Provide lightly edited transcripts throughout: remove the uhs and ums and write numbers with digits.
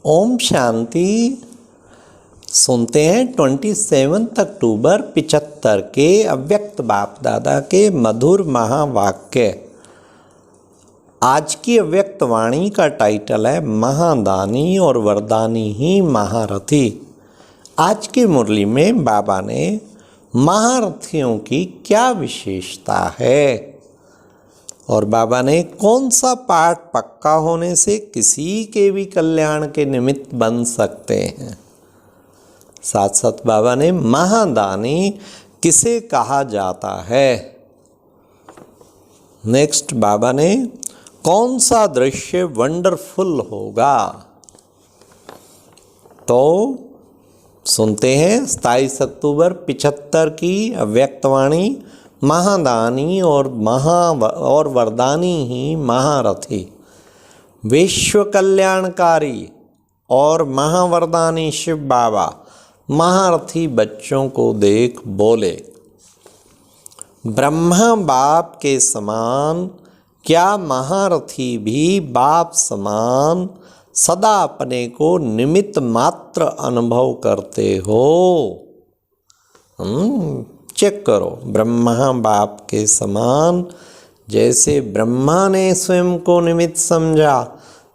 ओम शांति। सुनते हैं 27 अक्टूबर 75 के अव्यक्त बाप दादा के मधुर महावाक्य। आज की अव्यक्त वाणी का टाइटल है महादानी और वरदानी ही महारथी। आज की मुरली में बाबा ने महारथियों की क्या विशेषता है और बाबा ने कौन सा पाठ पक्का होने से किसी के भी कल्याण के निमित्त बन सकते हैं। साथ साथ बाबा ने महादानी किसे कहा जाता है। नेक्स्ट बाबा ने कौन सा दृश्य वंडरफुल होगा। तो सुनते हैं 27 अक्टूबर 75 की अव्यक्तवाणी महादानी और वरदानी ही महारथी। विश्व कल्याणकारी और महावरदानी शिव बाबा महारथी बच्चों को देख बोले, ब्रह्मा बाप के समान क्या महारथी भी बाप समान सदा अपने को निमित्त मात्र अनुभव करते हो। चेक करो, ब्रह्मा बाप के समान जैसे ब्रह्मा ने स्वयं को निमित्त समझा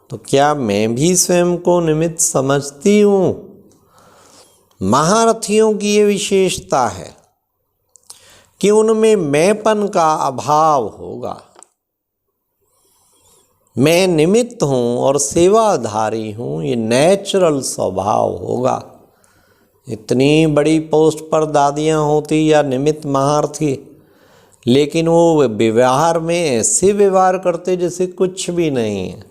तो क्या मैं भी स्वयं को निमित्त समझती हूँ। महारथियों की ये विशेषता है कि उनमें मैंपन का अभाव होगा। मैं निमित्त हूँ और सेवाधारी हूँ, ये नेचुरल स्वभाव होगा। इतनी बड़ी पोस्ट पर दादियाँ होती या निमित्त महारथी, लेकिन वो व्यवहार में ऐसे व्यवहार करते जैसे कुछ भी नहीं है।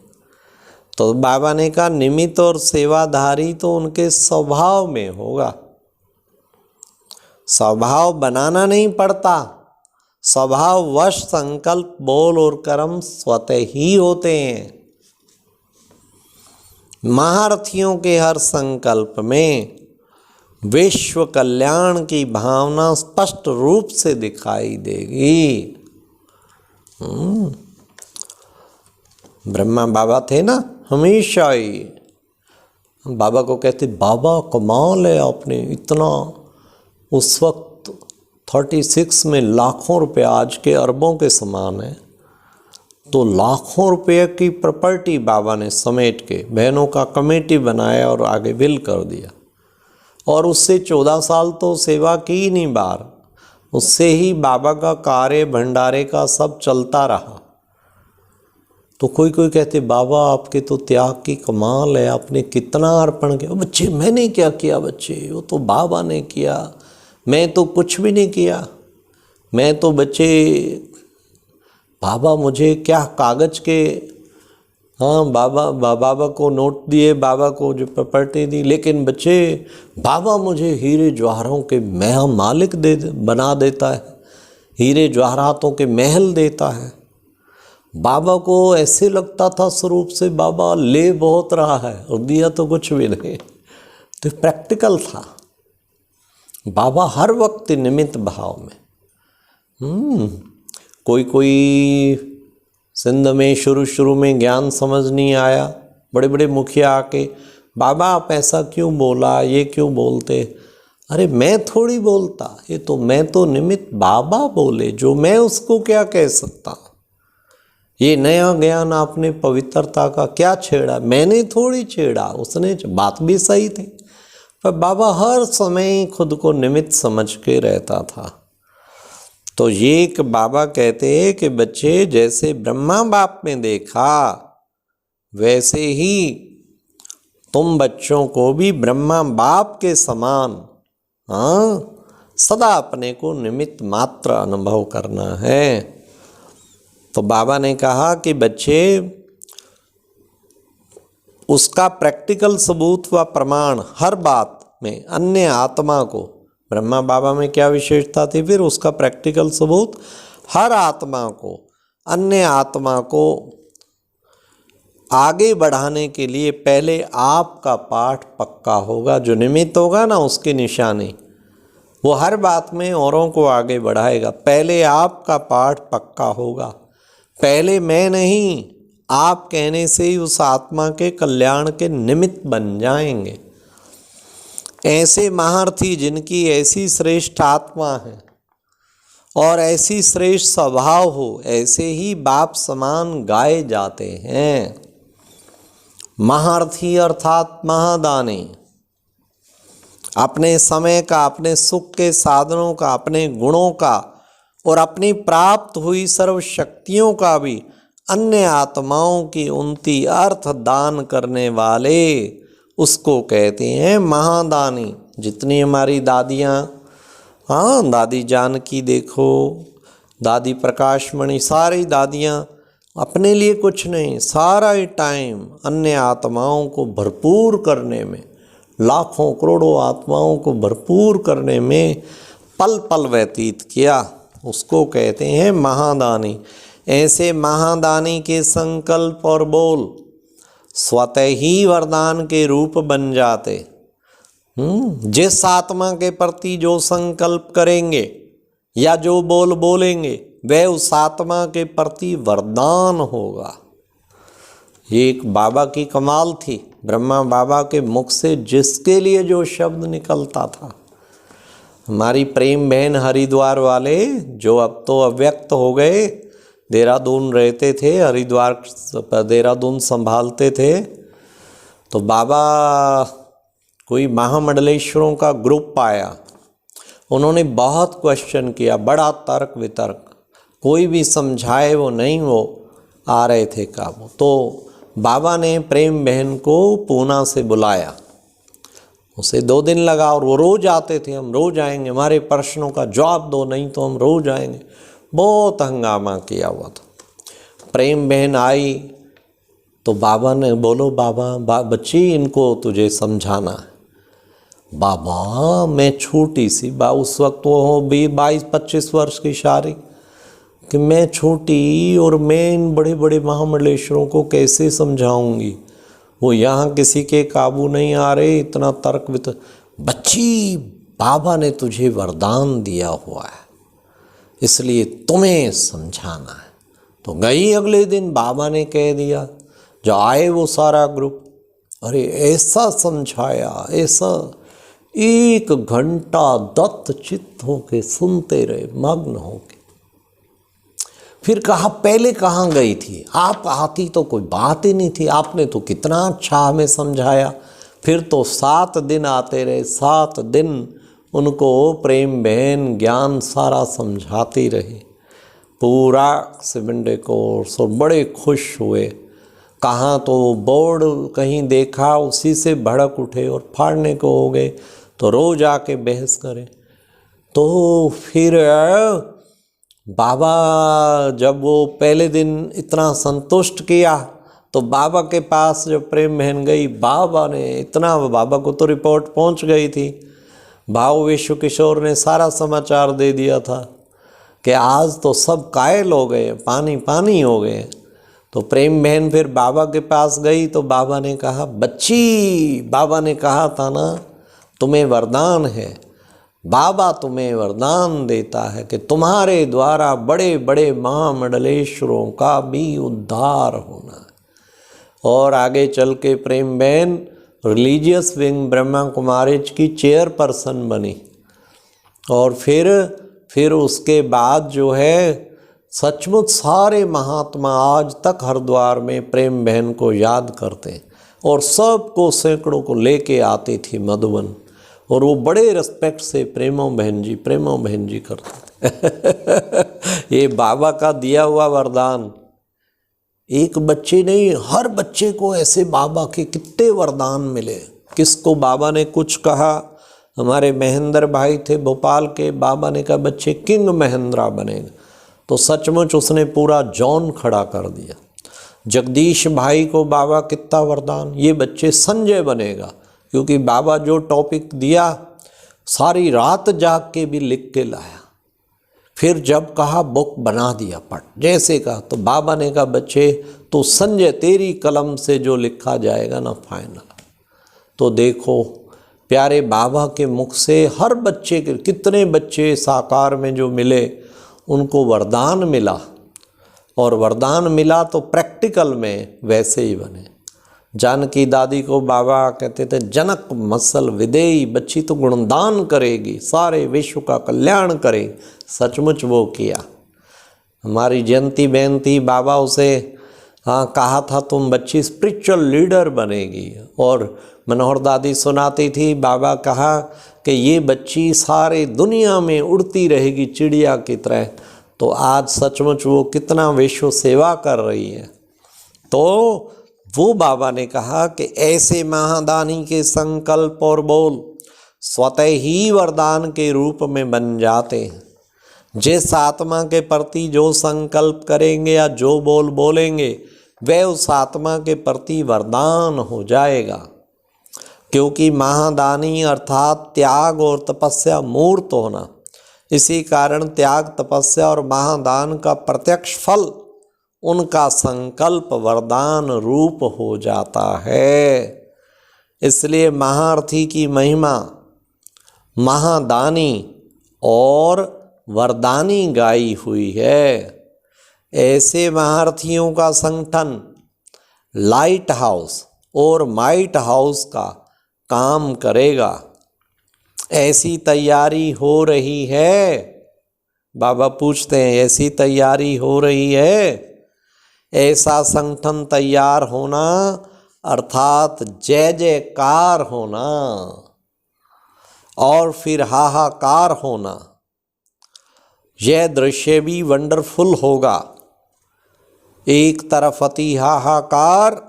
तो बाबा ने कहा निमित्त और सेवाधारी तो उनके स्वभाव में होगा। स्वभाव बनाना नहीं पड़ता, स्वभाव वश संकल्प बोल और कर्म स्वतः ही होते हैं। महारथियों के हर संकल्प में विश्व कल्याण की भावना स्पष्ट रूप से दिखाई देगी। ब्रह्मा बाबा थे ना, हमेशा ही बाबा को कहते बाबा कमाल है आपने इतना। उस वक्त 36 में लाखों रुपए आज के अरबों के समान है। तो लाखों रुपए की प्रॉपर्टी बाबा ने समेट के बहनों का कमेटी बनाया और आगे विल कर दिया। और उससे 14 साल तो सेवा की नहीं बार, उससे ही बाबा का कार्य भंडारे का सब चलता रहा। तो कोई कोई कहते बाबा आपके तो त्याग की कमाल है, आपने कितना अर्पण किया। बच्चे मैंने क्या किया, बच्चे वो तो बाबा ने किया, मैं तो कुछ भी नहीं किया। मैं तो बच्चे बाबा मुझे क्या कागज के बाबा को नोट दिए, बाबा को जो प्रॉपर्टी दी, लेकिन बच्चे बाबा मुझे हीरे जवाहरों के मालिक बना देता है, हीरे जवाहरातों के महल देता है। बाबा को ऐसे लगता था स्वरूप से बाबा ले बहुत रहा है और दिया तो कुछ भी नहीं। तो प्रैक्टिकल था बाबा हर वक्त निमित्त भाव में। कोई सिंध में शुरू में ज्ञान समझ नहीं आया, बड़े बड़े मुखिया आके बाबा आप ऐसा क्यों बोला, ये क्यों बोलते। अरे मैं थोड़ी बोलता, ये तो मैं तो निमित्त बाबा बोले, जो मैं उसको क्या कह सकता। ये नया ज्ञान आपने पवित्रता का क्या छेड़ा, मैंने थोड़ी छेड़ा, उसने बात भी सही थी। पर बाबा हर समय खुद को निमित्त समझ के रहता था। तो ये एक बाबा कहते हैं कि बच्चे जैसे ब्रह्मा बाप में देखा वैसे ही तुम बच्चों को भी ब्रह्मा बाप के समान सदा अपने को निमित्त मात्र अनुभव करना है। तो बाबा ने कहा कि बच्चे उसका प्रैक्टिकल सबूत व प्रमाण हर बात में अन्य आत्मा को, ब्रह्मा बाबा में क्या विशेषता थी, फिर उसका प्रैक्टिकल सबूत हर आत्मा को, अन्य आत्मा को आगे बढ़ाने के लिए पहले आपका पाठ पक्का होगा। जो निमित्त होगा ना उसकी निशानी, वो हर बात में औरों को आगे बढ़ाएगा। पहले आपका पाठ पक्का होगा, पहले मैं नहीं आप कहने से ही उस आत्मा के कल्याण के निमित्त बन जाएंगे। ऐसे महारथी जिनकी ऐसी श्रेष्ठ आत्मा है और ऐसी श्रेष्ठ स्वभाव हो, ऐसे ही बाप समान गाए जाते हैं। महारथी अर्थात महादानी, अपने समय का, अपने सुख के साधनों का, अपने गुणों का और अपनी प्राप्त हुई सर्व शक्तियों का भी अन्य आत्माओं की उन्नति अर्थ दान करने वाले, उसको कहते हैं महादानी। जितनी हमारी दादियाँ, हाँ, दादी जानकी देखो, दादी प्रकाशमणि, सारी दादियाँ अपने लिए कुछ नहीं, सारा ही टाइम अन्य आत्माओं को भरपूर करने में, लाखों करोड़ों आत्माओं को भरपूर करने में पल पल व्यतीत किया, उसको कहते हैं महादानी। ऐसे महादानी के संकल्प और बोल स्वतः ही वरदान के रूप बन जाते। जिस आत्मा के प्रति जो संकल्प करेंगे या जो बोल बोलेंगे, वह उस आत्मा के प्रति वरदान होगा। ये एक बाबा की कमाल थी, ब्रह्मा बाबा के मुख से जिसके लिए जो शब्द निकलता था। हमारी प्रेम बहन हरिद्वार वाले, जो अब तो अव्यक्त हो गए, देहरादून रहते थे, हरिद्वार देहरादून संभालते थे, तो बाबा कोई महामंडलेश्वरों का ग्रुप पाया, उन्होंने बहुत क्वेश्चन किया, बड़ा तर्क वितर्क, कोई भी समझाए वो नहीं, वो आ रहे थे काबू। तो बाबा ने प्रेम बहन को पूना से बुलाया, उसे 2 दिन लगा और वो रोज़ आते थे, हम रोज़ आएंगे, हमारे प्रश्नों का जवाब दो, नहीं तो हम रोज़ आएंगे। बहुत हंगामा किया हुआ था। प्रेम बहन आई तो बाबा ने, बोलो बाबा, बच्ची इनको तुझे समझाना है। बाबा मैं छोटी सी, उस वक्त वो 22-25 वर्ष की शादी, कि मैं छोटी और मैं इन बड़े बड़े महामंडलेश्वरों को कैसे समझाऊंगी, वो यहाँ किसी के काबू नहीं आ रहे, इतना तर्क वितर्क। बच्ची, बाबा ने तुझे वरदान दिया हुआ है, इसलिए तुम्हें समझाना है। तो गई अगले दिन, बाबा ने कह दिया, जो आए वो सारा ग्रुप, अरे ऐसा समझाया, ऐसा 1 घंटा दत्त चित्त होके सुनते रहे, मग्न होके। फिर कहा पहले कहाँ गई थी, आप आती तो कोई बात ही नहीं थी, आपने तो कितना अच्छा हमें समझाया। फिर तो 7 दिन आते रहे, 7 दिन उनको प्रेम बहन ज्ञान सारा समझाती रही, पूरा 7 डे कोर्स, और बड़े खुश हुए। कहाँ तो बोर्ड कहीं देखा, उसी से भड़क उठे और फाड़ने को हो गए, तो रोज आके बहस करें। तो फिर बाबा जब वो पहले दिन इतना संतुष्ट किया, तो बाबा के पास जब प्रेम बहन गई, बाबा ने इतना, बाबा को तो रिपोर्ट पहुंच गई थी, भाव विश्व किशोर ने सारा समाचार दे दिया था कि आज तो सब कायल हो गए, पानी पानी हो गए। तो प्रेम बहन फिर बाबा के पास गई, तो बाबा ने कहा, बच्ची, बाबा ने कहा था ना तुम्हें वरदान है, बाबा तुम्हें वरदान देता है कि तुम्हारे द्वारा बड़े बड़े महामंडलेश्वरों का भी उद्धार होना है। और आगे चल के प्रेम बहन रिलीजियस विंग ब्रह्मा कुमारीज की चेयरपर्सन बनी। और फिर उसके बाद जो है, सचमुच सारे महात्मा आज तक हरिद्वार में प्रेम बहन को याद करते हैं, और सबको सैकड़ों को लेके आती थी मधुबन, और वो बड़े रिस्पेक्ट से प्रेमो बहन जी करते थे। ये बाबा का दिया हुआ वरदान, एक बच्चे नहीं, हर बच्चे को ऐसे बाबा के कितने वरदान मिले। किसको बाबा ने कुछ कहा, हमारे महेंद्र भाई थे भोपाल के, बाबा ने कहा बच्चे किंग महेंद्रा बनेगा, तो सचमुच उसने पूरा जॉन खड़ा कर दिया। जगदीश भाई को बाबा कितना वरदान, ये बच्चे संजय बनेगा, क्योंकि बाबा जो टॉपिक दिया सारी रात जाग के भी लिख के लाया। फिर जब कहा बुक बना दिया, पढ़, जैसे कहा, तो बाबा ने कहा बच्चे तो संजय तेरी कलम से जो लिखा जाएगा ना फाइनल। तो देखो प्यारे बाबा के मुख से हर बच्चे के, कितने बच्चे साकार में जो मिले उनको वरदान मिला, और वरदान मिला तो प्रैक्टिकल में वैसे ही बने। जानकी दादी को बाबा कहते थे जनक मसल विदेई, बच्ची तो गुणदान करेगी, सारे विश्व का कल्याण करेगी। सचमुच वो किया। हमारी जयंती बहन थी, बाबा उसे कहा था तुम बच्ची स्पिरिचुअल लीडर बनेगी। और मनोहर दादी सुनाती थी, बाबा कहा कि ये बच्ची सारे दुनिया में उड़ती रहेगी चिड़िया की तरह। तो आज सचमुच वो कितना विश्व सेवा कर रही है। तो वो बाबा ने कहा कि ऐसे महादानी के संकल्प और बोल स्वतः ही वरदान के रूप में बन जाते हैं। जिस आत्मा के प्रति जो संकल्प करेंगे या जो बोल बोलेंगे वह उस आत्मा के प्रति वरदान हो जाएगा। क्योंकि महादानी अर्थात त्याग और तपस्या मूर्त होना, इसी कारण त्याग, तपस्या और महादान का प्रत्यक्ष फल उनका संकल्प वरदान रूप हो जाता है। इसलिए महारथी की महिमा महादानी और वरदानी गाई हुई है। ऐसे महारथियों का संगठन लाइट हाउस और माइट हाउस का काम करेगा। ऐसी तैयारी हो रही है। बाबा पूछते हैं ऐसी तैयारी हो रही है? ऐसा संगठन तैयार होना अर्थात जय जयकार होना और फिर हाहाकार होना, यह दृश्य भी वंडरफुल होगा। एक तरफ अति हाहाकार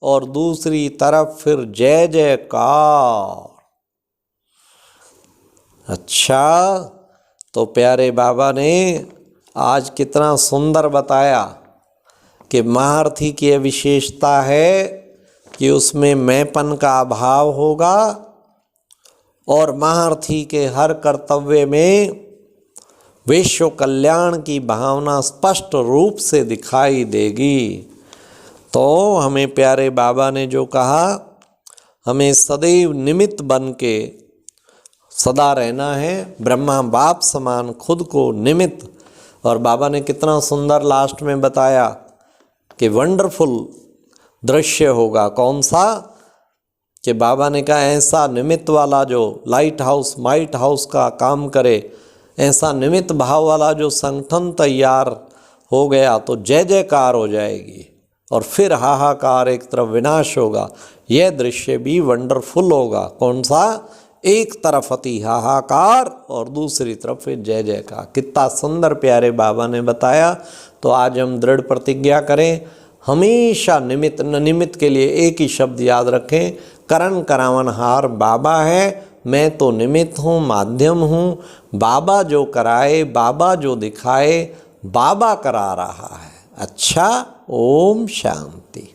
और दूसरी तरफ फिर जय जयकार। अच्छा, तो प्यारे बाबा ने आज कितना सुंदर बताया कि महारथी की विशेषता है कि उसमें मैंपन का अभाव होगा और महारथी के हर कर्तव्य में विश्व कल्याण की भावना स्पष्ट रूप से दिखाई देगी। तो हमें प्यारे बाबा ने जो कहा, हमें सदैव निमित्त बन के सदा रहना है, ब्रह्मा बाप समान खुद को निमित्त। और बाबा ने कितना सुंदर लास्ट में बताया कि वंडरफुल दृश्य होगा। कौन सा? कि बाबा ने कहा ऐसा निमित्त वाला जो लाइट हाउस माइट हाउस का काम करे, ऐसा निमित्त भाव वाला जो संगठन तैयार हो गया तो जय जयकार हो जाएगी और फिर हाहाकार एक तरफ विनाश होगा। यह दृश्य भी वंडरफुल होगा। कौन सा? एक तरफ अति हाहाकार और दूसरी तरफ फिर जय जयकार। कितना सुंदर प्यारे बाबा ने बताया। तो आज हम दृढ़ प्रतिज्ञा करें, हमेशा निमित्त निमित्त के लिए एक ही शब्द याद रखें, करण करावनहार बाबा है, मैं तो निमित्त हूँ, माध्यम हूँ। बाबा जो कराए, बाबा जो दिखाए, बाबा करा रहा है। अच्छा, ओम शांति।